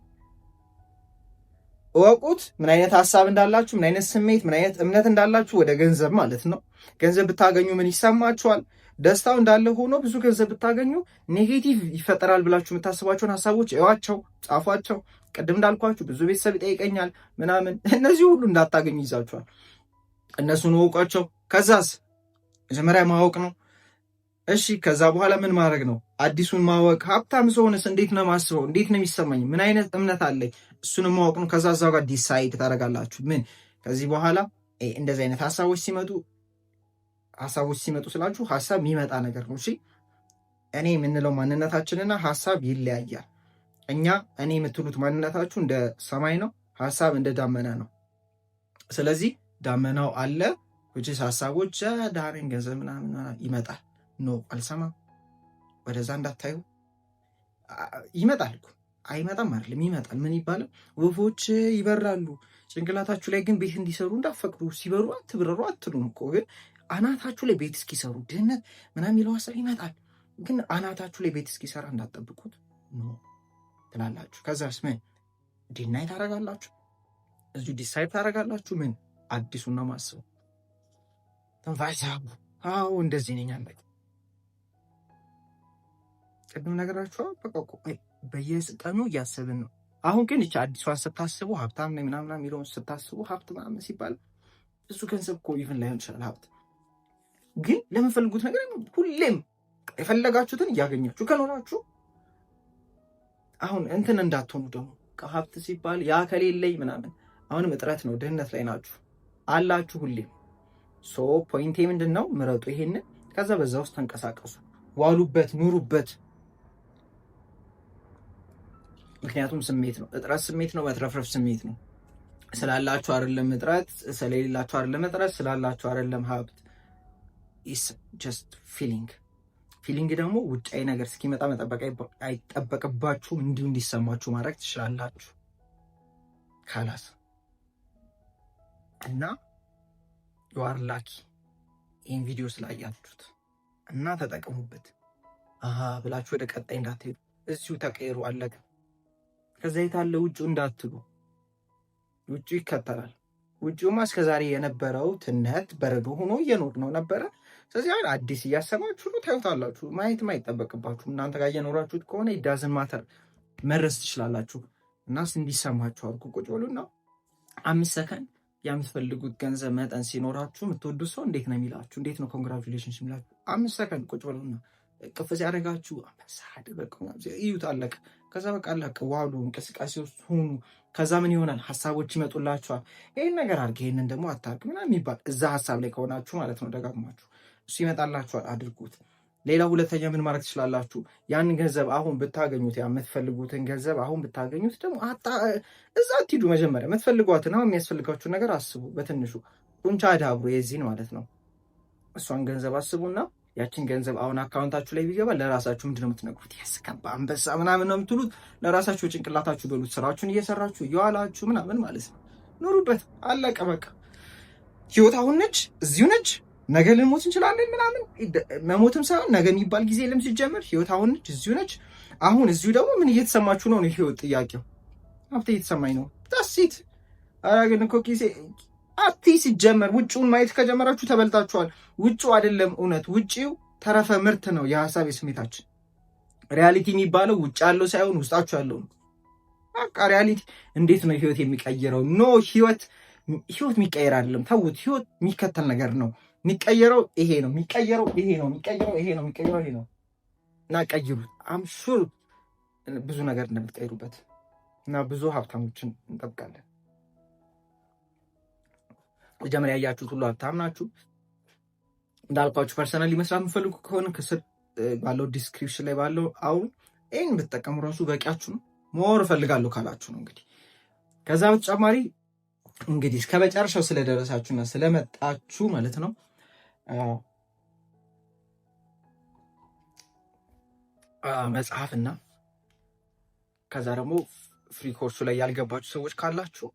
A: እወቁት ምን አይነት ሀሳብ እንዳላችሁ፣ ምን አይነት ስሜት፣ ምን አይነት እምነት እንዳላችሁ ወደ ገንዘብ ማለት ነው። ገንዘብ ብታገኙ ምን ይሰማችኋል? ደስታው እንዳለ ሆኖ ብዙ ገንዘብ ብታገኙ ኔጌቲቭ ይፈጠራል ብላችሁ የምታስባቸውን ሀሳቦች እዋቸው፣ ጻፏቸው። ቅድም እንዳልኳችሁ ብዙ ቤተሰብ ይጠይቀኛል ምናምን፣ እነዚህ ሁሉ እንዳታገኙ ይዛችኋል። እነሱን እወቋቸው። ከዛስ መጀመሪያ ማወቅ ነው። እሺ ከዛ በኋላ ምን ማድረግ ነው? አዲሱን ማወቅ። ሀብታም ሰውንስ እንዴት ነው ማስበው? እንዴት ነው የሚሰማኝ? ምን አይነት እምነት አለኝ? እሱን ማወቅ ነው። ከዛ እዛው ጋር ዲሳይድ ታደርጋላችሁ። ምን ከዚህ በኋላ እንደዚህ አይነት ሀሳቦች ሲመጡ ስላችሁ ሀሳብ የሚመጣ ነገር ነው። እሺ እኔ የምንለው ማንነታችንና ሀሳብ ይለያያል። እኔ የምትሉት ማንነታችሁ እንደ ሰማይ ነው፣ ሀሳብ እንደ ዳመና ነው። ስለዚህ ዳመናው አለ which ሀሳቦች ዳሬን ገንዘብ ምናምን ይመጣል። ኖ አልሰማም፣ ወደዛ እንዳታዩ። ይመጣል እኮ አይመጣም አይደለም፣ ይመጣል። ምን ይባላል? ወፎች ይበራሉ፣ ጭንቅላታችሁ ላይ ግን ቤት እንዲሰሩ እንዳፈቅዱ። ሲበሩ አትብረሩ አትሉም እኮ፣ ግን አናታችሁ ላይ ቤት እስኪሰሩ ድህነት ምናምን የሚለው ሀሳብ ይመጣል። ግን አናታችሁ ላይ ቤት እስኪሰራ እንዳትጠብቁት ኖ ትላላችሁ። ከዛስ ምን ዲናይ ታደርጋላችሁ? እዚሁ ዲሳይድ ታደርጋላችሁ። ምን አዲሱና ማስበው ተንፋሽ አዎ እንደዚህ ነኝ አለ። ቅድም ነገራችሁ በቃ በየቀኑ እያሰብን ነው። አሁን ግን እቺ አዲሷን ስታስቡ ሀብታም ነኝ ምናምን የሚለውን ስታስቡ ሀብት ምናምን ሲባል ብዙ ገንዘብ እኮ ይፍን ላይሆን ይችላል ሀብት። ግን ለምፈልጉት ነገር ሁሌም የፈለጋችሁትን እያገኛችሁ ከኖራችሁ አሁን እንትን እንዳትሆኑ ደግሞ ሀብት ሲባል ያ ከሌለኝ ምናምን አሁንም እጥረት ነው፣ ድህነት ላይ ናችሁ አላችሁ ሁሌም። ሶ ፖይንቴ ምንድን ነው? ምረጡ ይሄንን፣ ከዛ በዛ ውስጥ ተንቀሳቀሱ፣ ዋሉበት፣ ኑሩበት። ምክንያቱም ስሜት ነው፣ እጥረት ስሜት ነው፣ መትረፍረፍ ስሜት ነው። ስላላችሁ አይደለም እጥረት፣ ስለሌላችሁ አይደለም እጥረት፣ ስላላችሁ አይደለም ሀብት። ኢስ ጀስት ፊሊንግ ደግሞ ውጫዊ ነገር እስኪመጣ መጠበቅ አይጠበቅባችሁም። እንዲሁ እንዲሰማችሁ ማድረግ ትችላላችሁ ካላስ እና ዩአር ላኪ ይህን ቪዲዮ ስላያችሁት እና ተጠቀሙበት። ብላችሁ ወደ ቀጣይ እንዳትሄዱ፣ እዚሁ ተቀየሩ፣ አለቀ። ከዛ የታለ ውጭው እንዳትሉ፣ ውጭው ይከተላል። ውጭውማ እስከዛሬ የነበረው ትነት በረዶ ሆኖ እየኖር ነው ነበረ። ስለዚህ አዲስ እያሰባችሁ ነው፣ ታዩታላችሁ። ማየትም አይጠበቅባችሁ። እናንተ ጋር እየኖራችሁት ከሆነ ዳዝን ማተር መድረስ ትችላላችሁ። እናስ እንዲሰማችሁ አድርጉ። ቁጭ በሉና 5 ሰከንድ የምትፈልጉት ገንዘብ መጠን ሲኖራችሁ የምትወዱት ሰው እንዴት ነው የሚላችሁ? እንዴት ነው ኮንግራቹሌሽንስ የሚላችሁ? 5 ሰከንድ ቁጭ በሉና ቅፍ ሲያደርጋችሁ አመሳድ በቃ እዩት፣ አለቀ። ከዛ በቃ አለቀ። ዋሉ፣ እንቅስቃሴ ውስጥ ሁኑ። ከዛ ምን ይሆናል? ሀሳቦች ይመጡላችኋል። ይህን ነገር አድርግ፣ ይህንን ደግሞ አታርግ ምናምን የሚባል እዛ ሀሳብ ላይ ከሆናችሁ ማለት ነው፣ ደጋግማችሁ እሱ ይመጣላችኋል፣ አድርጉት። ሌላ ሁለተኛ ምን ማድረግ ትችላላችሁ? ያንን ገንዘብ አሁን ብታገኙት፣ የምትፈልጉትን ገንዘብ አሁን ብታገኙት ደግሞ እዛ አትሂዱ። መጀመሪያ የምትፈልጓትን አሁን የሚያስፈልጋችሁን ነገር አስቡ። በትንሹ ጡንቻ አዳብሩ፣ የዚህን ማለት ነው። እሷን ገንዘብ አስቡና ያችን ገንዘብ አሁን አካውንታችሁ ላይ ቢገባ ለራሳችሁ ምንድነው የምትነግሩት? ያስከባ አንበሳ ምናምን ነው የምትሉት። ለራሳችሁ ጭንቅላታችሁ በሉት። ስራችሁን እየሰራችሁ እየዋላችሁ ምናምን ማለት ነው። ኑሩበት፣ አለቀ በቃ። ህይወት አሁን ነች፣ እዚሁ ነች። ነገ ልንሞት እንችላለን ምናምን። መሞትም ሳይሆን ነገ የሚባል ጊዜ የለም ሲጀመር። ህይወት አሁን ነች፣ እዚሁ ነች። አሁን እዚሁ ደግሞ ምን እየተሰማችሁ ነው? ህይወት ጥያቄው ሀብቴ እየተሰማኝ ነው ታሲት አራገን እኮ ጊዜ አቲ ሲጀመር ውጭውን ማየት ከጀመራችሁ ተበልጣችኋል። ውጭው አይደለም እውነት፣ ውጭው ተረፈ ምርት ነው የሀሳብ የስሜታችን። ሪያሊቲ የሚባለው ውጭ ያለው ሳይሆን ውስጣችሁ ያለው ነው። በቃ ሪያሊቲ እንዴት ነው ህይወት የሚቀየረው? ኖ ህይወት የሚቀየር አይደለም። ተውት። ህይወት የሚከተል ነገር ነው። የሚቀየረው ይሄ ነው፣ የሚቀየረው ይሄ ነው፣ የሚቀየረው ይሄ ነው፣ የሚቀየረው ይሄ ነው። እና ቀይሩት። አም ሹር ብዙ ነገር እንደምትቀይሩበት እና ብዙ ሀብታሞችን እንጠብቃለን። መጀመሪያ ያያችሁት ሁሉ ሀብታም ናችሁ። እንዳልኳችሁ ፐርሰናሊ መስራት የምፈልጉ ከሆነ ከስር ባለው ዲስክሪፕሽን ላይ ባለው አሁን ይህን ብትጠቀሙ ራሱ በቂያችሁ ነው። ሞር እፈልጋለሁ ካላችሁ ነው እንግዲህ። ከዛ በተጨማሪ እንግዲህ እስከ መጨረሻው ስለደረሳችሁና ስለመጣችሁ ማለት ነው መጽሐፍና ከዛ ደግሞ ፍሪ ኮርሱ ላይ ያልገባችሁ ሰዎች ካላችሁ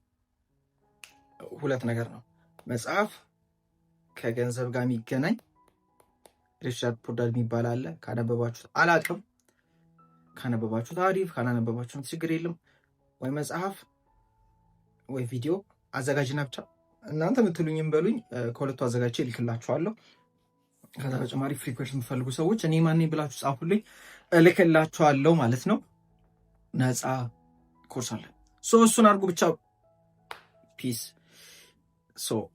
A: ሁለት ነገር ነው። መጽሐፍ ከገንዘብ ጋር የሚገናኝ ሪቻርድ ፖርዳል የሚባል አለ። ካነበባችሁት አላቅም፣ ካነበባችሁት አሪፍ፣ ካላነበባችሁት ችግር የለም። ወይ መጽሐፍ ወይ ቪዲዮ አዘጋጅና ብቻ እናንተ የምትሉኝም በሉኝ፣ ከሁለቱ አዘጋጅቼ እልክላችኋለሁ። ከዛ በተጨማሪ ፍሪ ኮርስ የምትፈልጉ ሰዎች እኔ ማነኝ ብላችሁ ጻፉልኝ፣ እልክላችኋለሁ ማለት ነው። ነፃ ኮርስ አለ። እሱን አድርጉ ብቻ። ፒስ።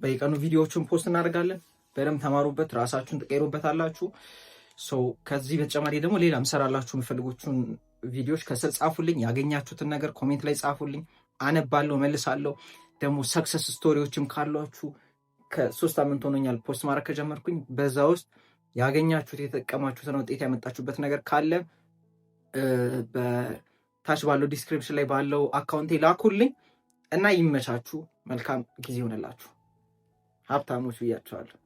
A: በየቀኑ ቪዲዮዎችን ፖስት እናደርጋለን። በደንብ ተማሩበት፣ ራሳችሁን ትቀይሩበታላችሁ። ከዚህ በተጨማሪ ደግሞ ሌላ ምሰራላችሁ የምፈልጉትን ቪዲዮዎች ከስር ጻፉልኝ። ያገኛችሁትን ነገር ኮሜንት ላይ ጻፉልኝ፣ አነባለሁ፣ መልሳለሁ። ደግሞ ሰክሰስ ስቶሪዎችም ካሏችሁ ከ3 ሳምንት ሆኖኛል ፖስት ማድረግ ከጀመርኩኝ። በዛ ውስጥ ያገኛችሁት የተጠቀማችሁትን ውጤት ያመጣችሁበት ነገር ካለ በታች ባለው ዲስክሪፕሽን ላይ ባለው አካውንቴ ላኩልኝ እና ይመቻችሁ። መልካም ጊዜ ይሆንላችሁ። ሀብታሞች ብያቸዋለሁ።